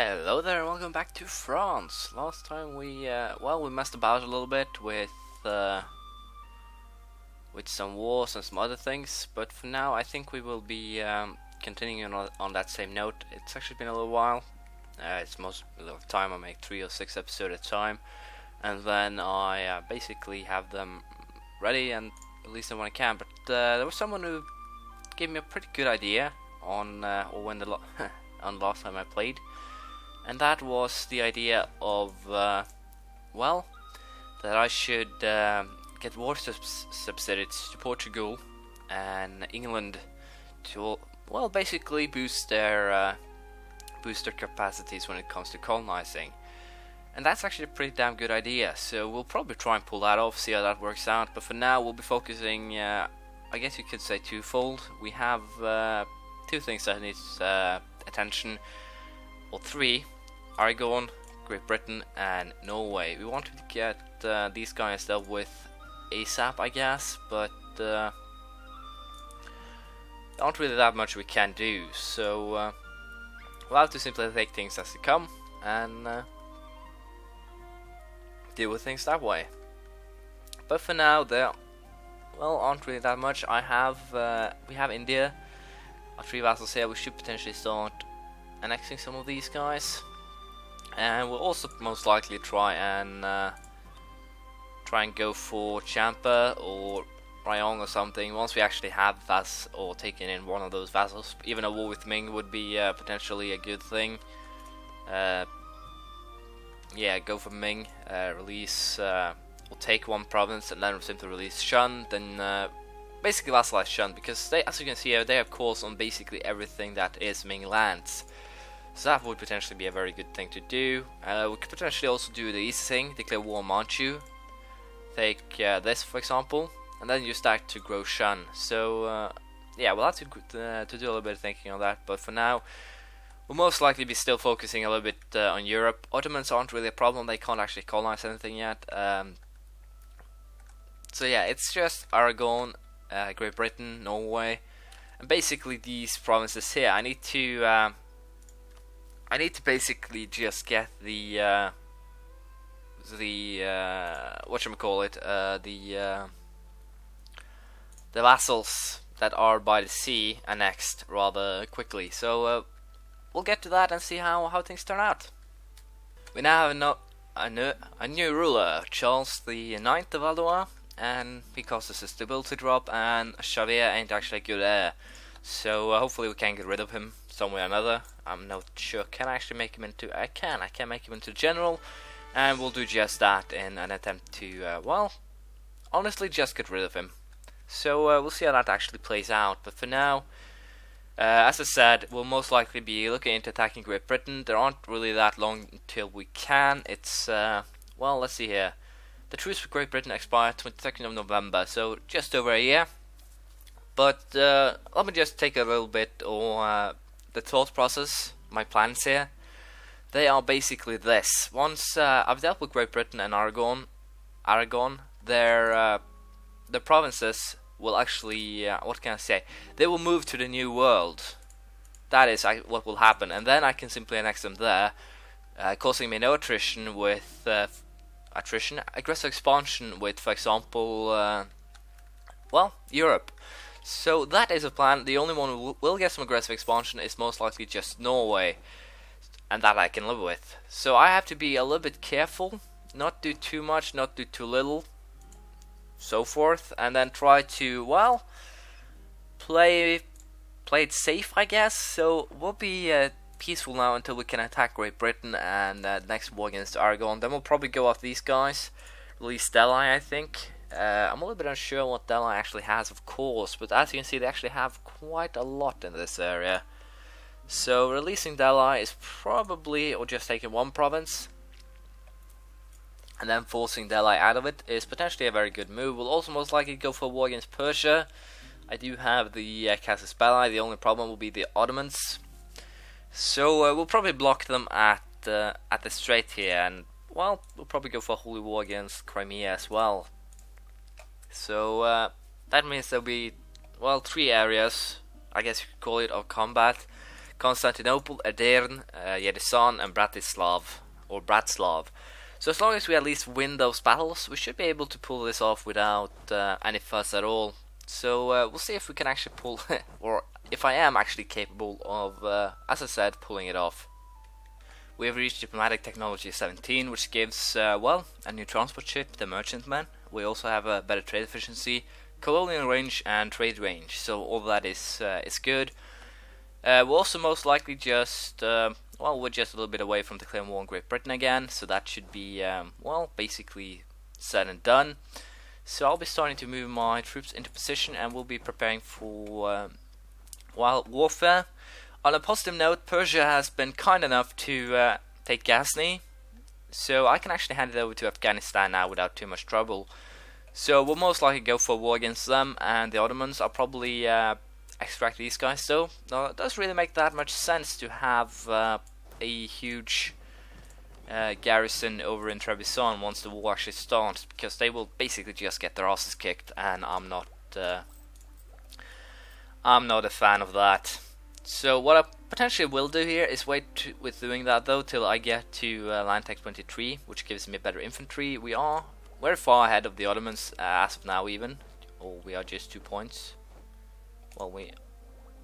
Hello there, and welcome back to France. Last time we messed about a little bit with some wars and some other things, but for now I think we will be continuing on that same note. It's actually been a little while. It's most of the time I make 3 or 6 episodes at a time, and then I basically have them ready and release them when I can. But there was someone who gave me a pretty good idea on on the last time I played. And that was the idea of, that I should get war subsidies to Portugal and England to, basically boost their capacities when it comes to colonizing. And that's actually a pretty damn good idea, so we'll probably try and pull that off, see how that works out. But for now, we'll be focusing, I guess you could say twofold. We have 2 things that need attention. Or 3, Aragon, Great Britain, and Norway. We want to get these guys dealt with ASAP, I guess, but there aren't really that much we can do, so we'll have to simply take things as they come and deal with things that way. But for now, there aren't really that much. We have India, our 3 vassals here. We should potentially start annexing some of these guys, and we'll also most likely try and go for Champa or Rayong or something once we actually have or taken in one of those vassals. Even a war with Ming would be potentially a good thing. Go for Ming, release or take one province and then simply release Shun, then basically vassalize Shun, because they, as you can see here, they have calls on basically everything that is Ming lands. So that would potentially be a very good thing to do. We could potentially also do the easy thing, declare war on Manchu. Take this for example, and then use that to grow Shun. So we'll have to do a little bit of thinking on that, but for now we'll most likely be still focusing a little bit on Europe. Ottomans aren't really a problem, they can't actually colonize anything yet. It's just Aragon, Great Britain, Norway, and basically these provinces here. I need to basically just get the vassals that are by the sea annexed rather quickly. So we'll get to that and see how things turn out. We now have a new ruler, Charles the 9th of Valois, and he causes a stability drop, and Xavier ain't actually a good heir. So hopefully we can get rid of him some way or another. I'm not sure. Can I actually make him into... I can make him into general, and we'll do just that in an attempt to, honestly just get rid of him. So we'll see how that actually plays out. But for now, as I said, we'll most likely be looking into attacking Great Britain. There aren't really that long until we can. It's, let's see here. The truce with Great Britain expired 22nd of November, so just over a year. But let me just take a little bit or the thought process, my plans here. They are basically this. Once I've dealt with Great Britain and Aragon, their provinces will actually, what can I say? They will move to the New World. That is what will happen, and then I can simply annex them there, causing me no attrition with aggressive expansion with, for example, Europe. So that is a plan. The only one who will get some aggressive expansion is most likely just Norway, and that I can live with. So I have to be a little bit careful, not do too much, not do too little, so forth, and then try to, play it safe, I guess. So we'll be peaceful now until we can attack Great Britain and next war against Aragon. Then we'll probably go after these guys, release Delhi, I think. I'm a little bit unsure what Delhi actually has, of course, but as you can see, they actually have quite a lot in this area. So releasing Delhi is probably, or just taking one province, and then forcing Delhi out of it is potentially a very good move. We'll also most likely go for a war against Persia. I do have the Casus Belli. The only problem will be the Ottomans. So we'll probably block them at the strait here, and we'll probably go for a holy war against Crimea as well. So that means there'll be 3 areas, I guess you could call it, of combat. Constantinople, Edirne, Yerevan, and Bratslav. So as long as we at least win those battles, we should be able to pull this off without any fuss at all. So we'll see if we can actually pull, or if I am actually capable of, as I said, pulling it off. We have reached diplomatic technology 17, which gives, well, a new transport ship, the Merchantman. We also have a better trade efficiency, colonial range, and trade range. So all that is good. We'll also most likely just, well, we're just a little bit away from declaring war on Great Britain again, so that should be, well, basically said and done. So I'll be starting to move my troops into position, and we'll be preparing for, well, warfare. On a positive note, Persia has been kind enough to take Ghazni, so I can actually hand it over to Afghanistan now without too much trouble. So we'll most likely go for war against them, and the Ottomans. I'll probably extract these guys, though. No, it doesn't really make that much sense to have a huge garrison over in Trebizond once the war actually starts, because they will basically just get their asses kicked, and I'm not a fan of that. So what I potentially will do here is wait with doing that though till I get to Line Tech 23, which gives me better infantry. We are very far ahead of the Ottomans as of now, even, or we are just 2 points. Well,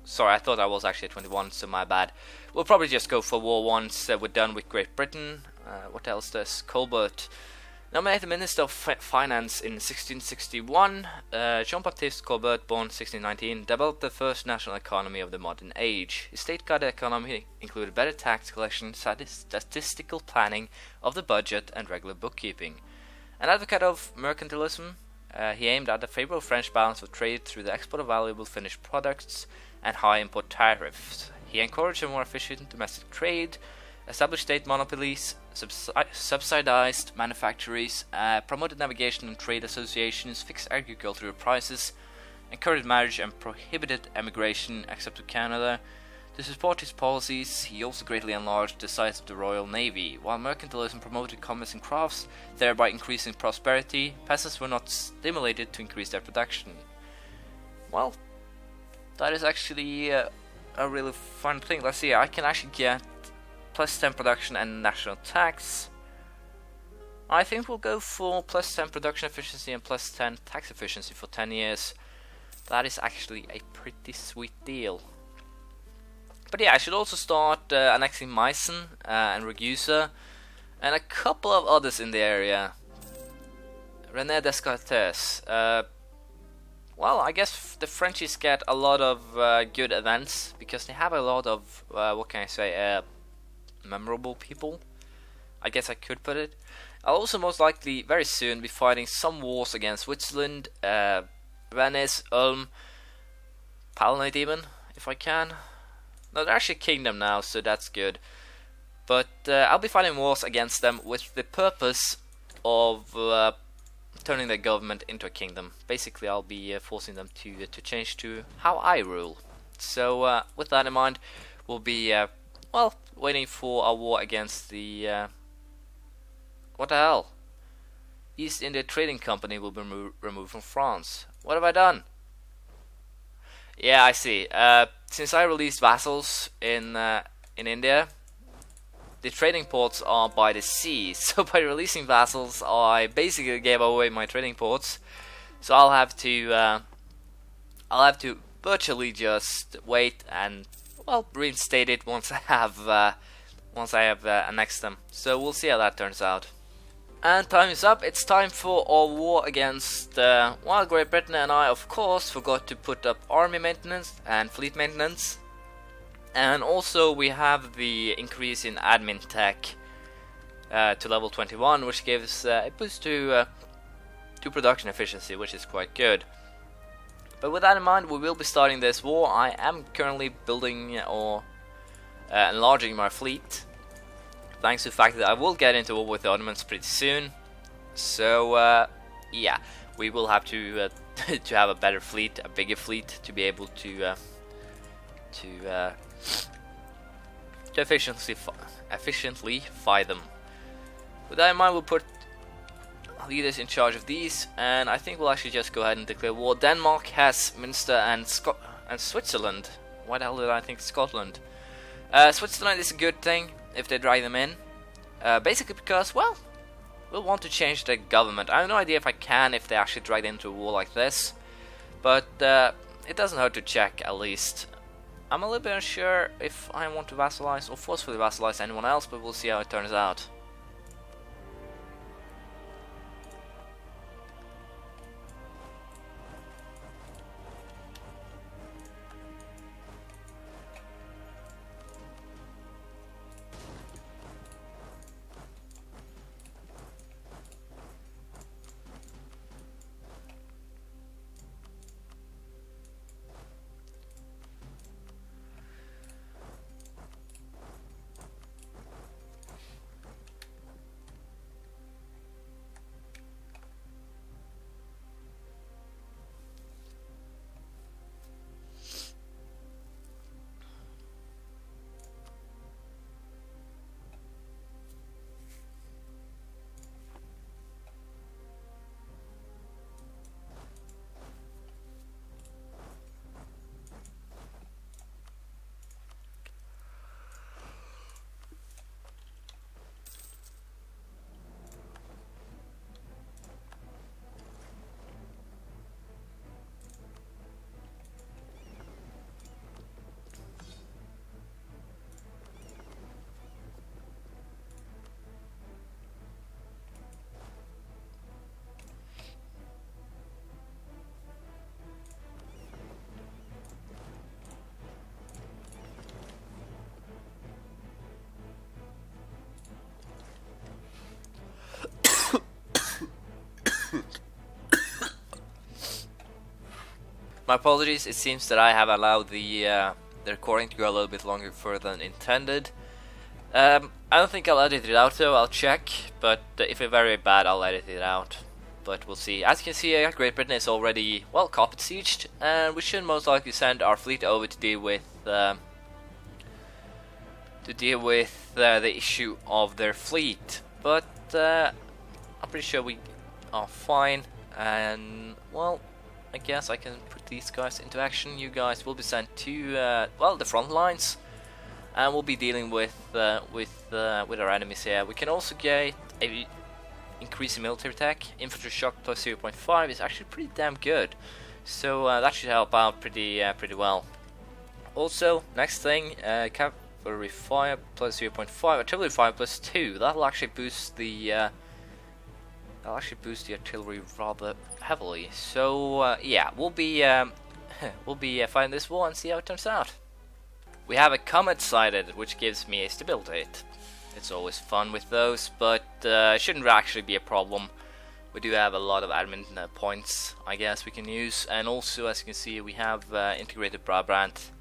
sorry, I thought I was actually at 21, so my bad. We'll probably just go for war once we're done with Great Britain. What else does Colbert? Nominated Minister of Finance in 1661, Jean-Baptiste Colbert, born 1619, developed the first national economy of the modern age. His state-guided economy included better tax collection, statistical planning of the budget, and regular bookkeeping. An advocate of mercantilism, he aimed at a favorable French balance of trade through the export of valuable finished products and high import tariffs. He encouraged a more efficient domestic trade, established state monopolies, subsidized manufactories, promoted navigation and trade associations, fixed agricultural prices, encouraged marriage, and prohibited emigration except to Canada. To support his policies, he also greatly enlarged the size of the Royal Navy. While mercantilism promoted commerce and crafts, thereby increasing prosperity, peasants were not stimulated to increase their production. Well, that is actually a really fun thing. Let's see, I can actually get plus 10 production and national tax. I think we'll go for plus 10 production efficiency and plus 10 tax efficiency for 10 years. That is actually a pretty sweet deal. But yeah, I should also start annexing Meissen and Ragusa and a couple of others in the area. René Descartes. Well, I guess the Frenchies get a lot of good events because they have a lot of, what can I say, memorable people. I guess I could put it. I'll also most likely very soon be fighting some wars against Switzerland, Venice, Ulm, Palatinate even, if I can. No, they're actually a kingdom now, so that's good. But I'll be fighting wars against them with the purpose of turning their government into a kingdom. Basically, I'll be forcing them to change to how I rule. So with that in mind, we'll be well, waiting for a war against the what the hell? East India Trading Company will be removed from France. What have I done? Yeah, I see. Since I released vassals in India, the trading ports are by the sea. So by releasing vassals, I basically gave away my trading ports. So I'll have to virtually just wait and, well, reinstate it once I have annexed them. So we'll see how that turns out. And time is up. It's time for our war against, well, Great Britain, and I, of course, forgot to put up army maintenance and fleet maintenance. And also we have the increase in admin tech to level 21, which gives a boost to production efficiency, which is quite good. But with that in mind, we will be starting this war. I am currently building or enlarging my fleet, thanks to the fact that I will get into war with the Ottomans pretty soon. So yeah, we will have to to have a better fleet, a bigger fleet, to be able to efficiently fight them. With that in mind, we'll put leaders in charge of these, and I think we'll actually just go ahead and declare war. Denmark has Munster and Switzerland. Why the hell did I think Scotland? Switzerland is a good thing if they drag them in. Basically because, well, we'll want to change the government. I have no idea if I can if they actually drag into a war like this. But it doesn't hurt to check at least. I'm a little bit unsure if I want to vassalize or forcefully vassalize anyone else, but we'll see how it turns out. My apologies, it seems that I have allowed the recording to go a little bit longer further than intended. I don't think I'll edit it out though, I'll check, but if it's very bad I'll edit it out. But we'll see. As you can see, Great Britain is already, well, carpet sieged, and we should most likely send our fleet over to deal with the issue of their fleet. But I'm pretty sure we are fine, and well, I guess I can put these guys into action. You guys will be sent to well, the front lines, and we'll be dealing with our enemies here. We can also get a increase in military attack. Infantry shock plus 0.5 is actually pretty damn good, so that should help out pretty well. Also, next thing, cavalry fire plus 0.5, artillery fire plus 2. That'll actually boost the artillery rather heavily. So yeah, we'll be fighting this war and see how it turns out. We have a comet sighted, which gives me a stability hit. It's always fun with those, but it shouldn't actually be a problem. We do have a lot of admin points, I guess, we can use, and also, as you can see, we have integrated Brabant,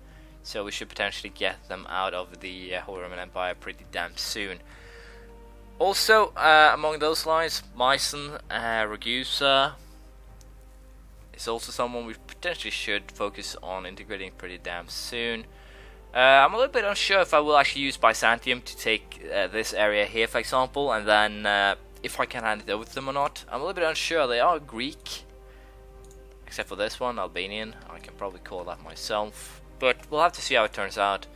so we should potentially get them out of the Holy Roman Empire pretty damn soon. Also, among those lines, Meissen, Ragusa is also someone we potentially should focus on integrating pretty damn soon. I'm a little bit unsure if I will actually use Byzantium to take this area here, for example, and then if I can hand it over to them or not. I'm a little bit unsure. They are Greek, except for this one, Albanian. I can probably call that myself, but we'll have to see how it turns out.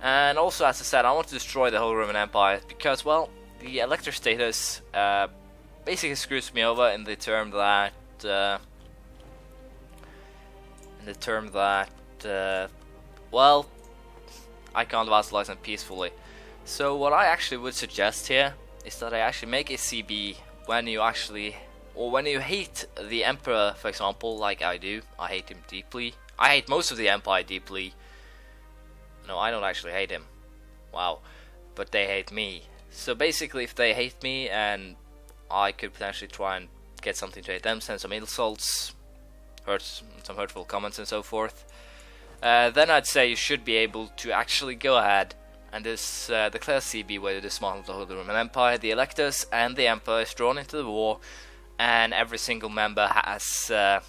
And also, as I said, I want to destroy the Holy Roman Empire because, well, the elector status basically screws me over in the term that well, I can't vassalize them peacefully. So what I actually would suggest here is that I actually make a CB when you actually, or when you hate the emperor, for example, like I do. I hate him deeply. I hate most of the empire deeply. No, I don't actually hate him. Wow. But they hate me. So basically, if they hate me and I could potentially try and get something to hate them, send some insults, some hurtful comments and so forth, then I'd say you should be able to actually go ahead and just declare CB where you dismantle the Holy Roman Empire, the electors and the emperor is drawn into the war, and every single member has the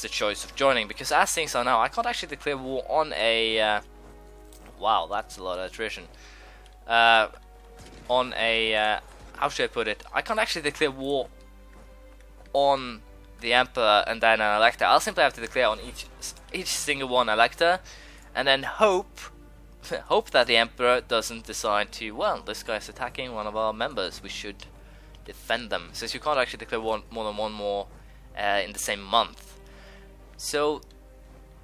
choice of joining. Because as things are now, I can't actually declare war on a wow, that's a lot of attrition. On a how should I put it? I can't actually declare war on the emperor and then an elector. I'll simply have to declare on each single one elector, and then hope hope that the Emperor doesn't decide to, well, this guy's attacking one of our members, we should defend them, since you can't actually declare more than one war in the same month. So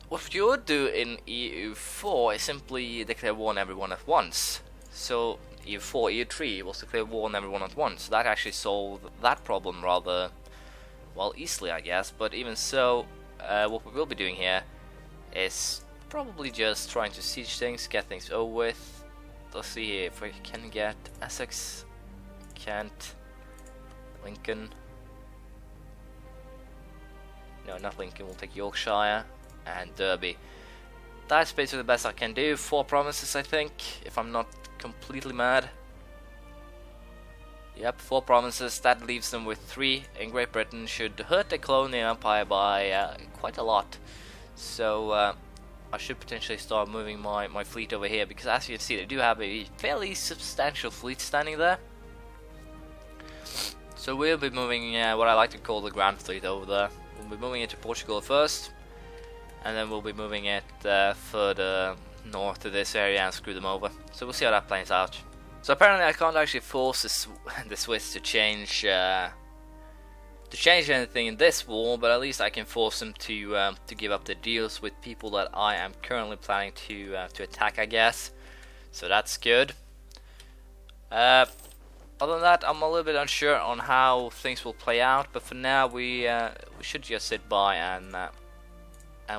what you would do in EU4 is simply declare war on everyone at once. So EU4, EU3 was declare war on everyone at once. That actually solved that problem rather, well, easily, I guess. But even so, what we will be doing here is probably just trying to siege things, get things over with. Let's see here if we can get Essex, Kent, Lincoln. No, not Lincoln, we'll take Yorkshire and Derby. That's basically the best I can do. 4 provinces, I think, if I'm not completely mad. Yep, 4 provinces. That leaves them with 3 in Great Britain. Should hurt the colonial empire by quite a lot. So I should potentially start moving my fleet over here, because as you can see, they do have a fairly substantial fleet standing there. So we'll be moving what I like to call the Grand Fleet over there. We'll be moving it to Portugal first, and then we'll be moving it further north to this area and screw them over. So we'll see how that plays out. So apparently I can't actually force the Swiss to change anything in this war, but at least I can force them to give up their deals with people that I am currently planning to attack, I guess. So that's good. Other than that, I'm a little bit unsure on how things will play out, but for now we should just sit by and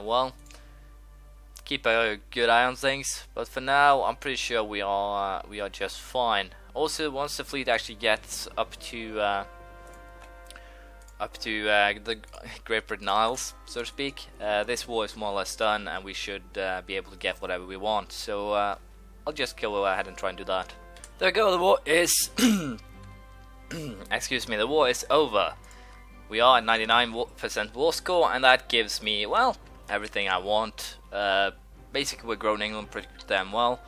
well, keep a good eye on things. But for now, I'm pretty sure we are just fine. Also, once the fleet actually gets up to the Great Britain Isles, so to speak, this war is more or less done, and we should be able to get whatever we want. So I'll just go ahead and try and do that. There we go. The war is excuse me. The war is over. We are at 99% war score, and that gives me, well, everything I want. Basically, we're growing England pretty damn well.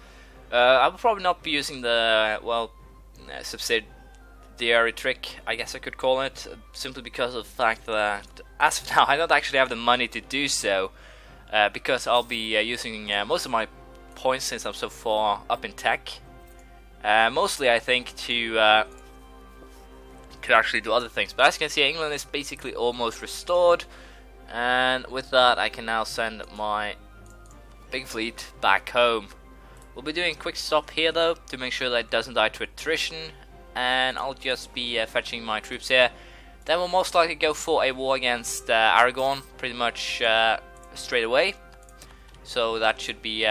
I will probably not be using the, well, subsidiary trick, I guess I could call it, simply because of the fact that as of now I don't actually have the money to do so, because I'll be using most of my points, since I'm so far up in tech, mostly I think to actually do other things. But as you can see, England is basically almost restored, and with that I can now send my big fleet back home. We'll be doing a quick stop here though, to make sure that it doesn't die to attrition, and I'll just be fetching my troops here. Then we'll most likely go for a war against Aragon pretty much straight away. So that should be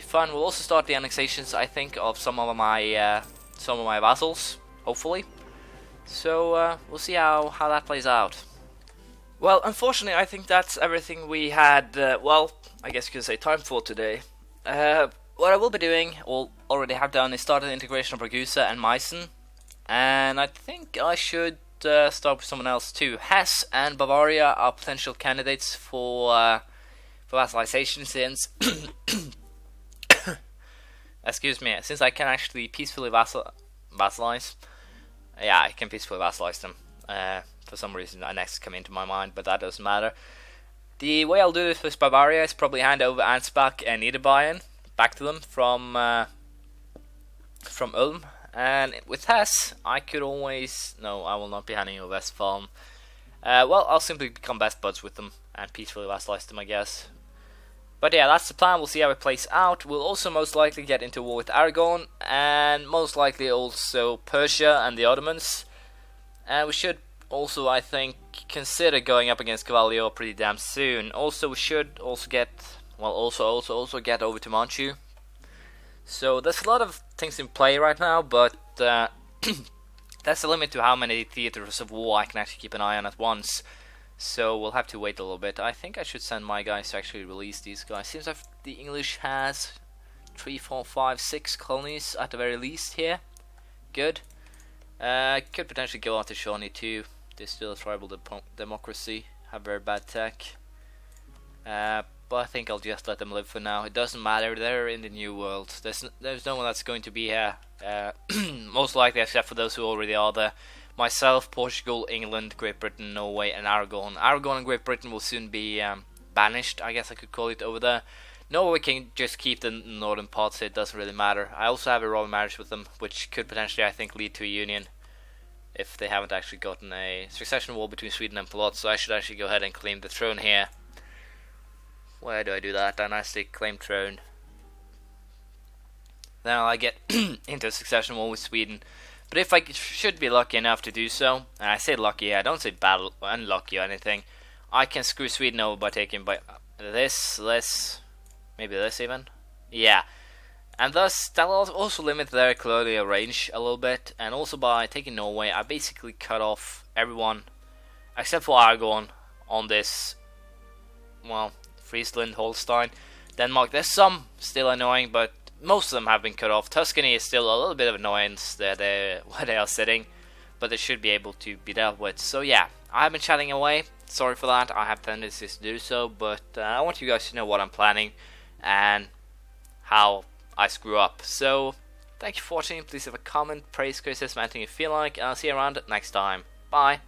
fun. We'll also start the annexations, I think, of some of my vassals, hopefully. So we'll see how that plays out. Well, unfortunately, I think that's everything we had. Well, I guess you could say time for today. What I will be doing, or already have done, is start the integration of Ragusa and Meissen, and I think I should start with someone else too. Hesse and Bavaria are potential candidates for vassalization, since excuse me, since I can actually peacefully vassalize. Yeah, I can peacefully vassalize them. For some reason, an X come into my mind, but that doesn't matter. The way I'll do this with Bavaria is probably hand over Ansbach and Niederbayern back to them from Ulm. And with Hesse, I could always... No, I will not be handing over Westfalen. Well, I'll simply become best buds with them and peacefully vassalize them, I guess. But yeah, that's the plan. We'll see how it plays out. We'll also most likely get into war with Aragon, and most likely also Persia and the Ottomans. And we should also, I think, consider going up against Cavalier pretty damn soon. Also, we should also get... Well, also get over to Manchu. So there's a lot of things in play right now, but that's the limit to how many theaters of war I can actually keep an eye on at once. So we'll have to wait a little bit. I think I should send my guys to actually release these guys. Seems like the English has 3, 4, 5, 6 colonies at the very least here. Good. Could potentially go on to Shawnee too. They're still a tribal democracy. Have very bad tech. But I think I'll just let them live for now. It doesn't matter, they're in the New World. There's no one that's going to be here. Most likely, except for those who already are there. Myself, Portugal, England, Great Britain, Norway, and Aragon. Aragon and Great Britain will soon be banished, I guess I could call it, over there. Norway can just keep the northern parts, so it doesn't really matter. I also have a royal marriage with them, which could potentially, I think, lead to a union if they haven't actually gotten a succession war between Sweden and Polotsk. So I should actually go ahead and claim the throne here. Where do I do that? Dynasty claim throne. Then I get into a succession war with Sweden. But if I should be lucky enough to do so, and I say lucky, I don't say unlucky or anything, I can screw Sweden over by taking by this, maybe this even. Yeah. And thus, that'll also limit their colonial range a little bit. And also by taking Norway, I basically cut off everyone, except for Aragon, on this, well, Friesland, Holstein, Denmark. There's some still annoying, but most of them have been cut off. Tuscany is still a little bit of annoyance where they are sitting, but they should be able to be dealt with. So yeah, I have been chatting away. Sorry for that. I have tendencies to do so, but I want you guys to know what I'm planning and how I screw up. So thank you for watching. Please leave a comment, praise, criticism, anything you feel like, and I'll see you around next time. Bye.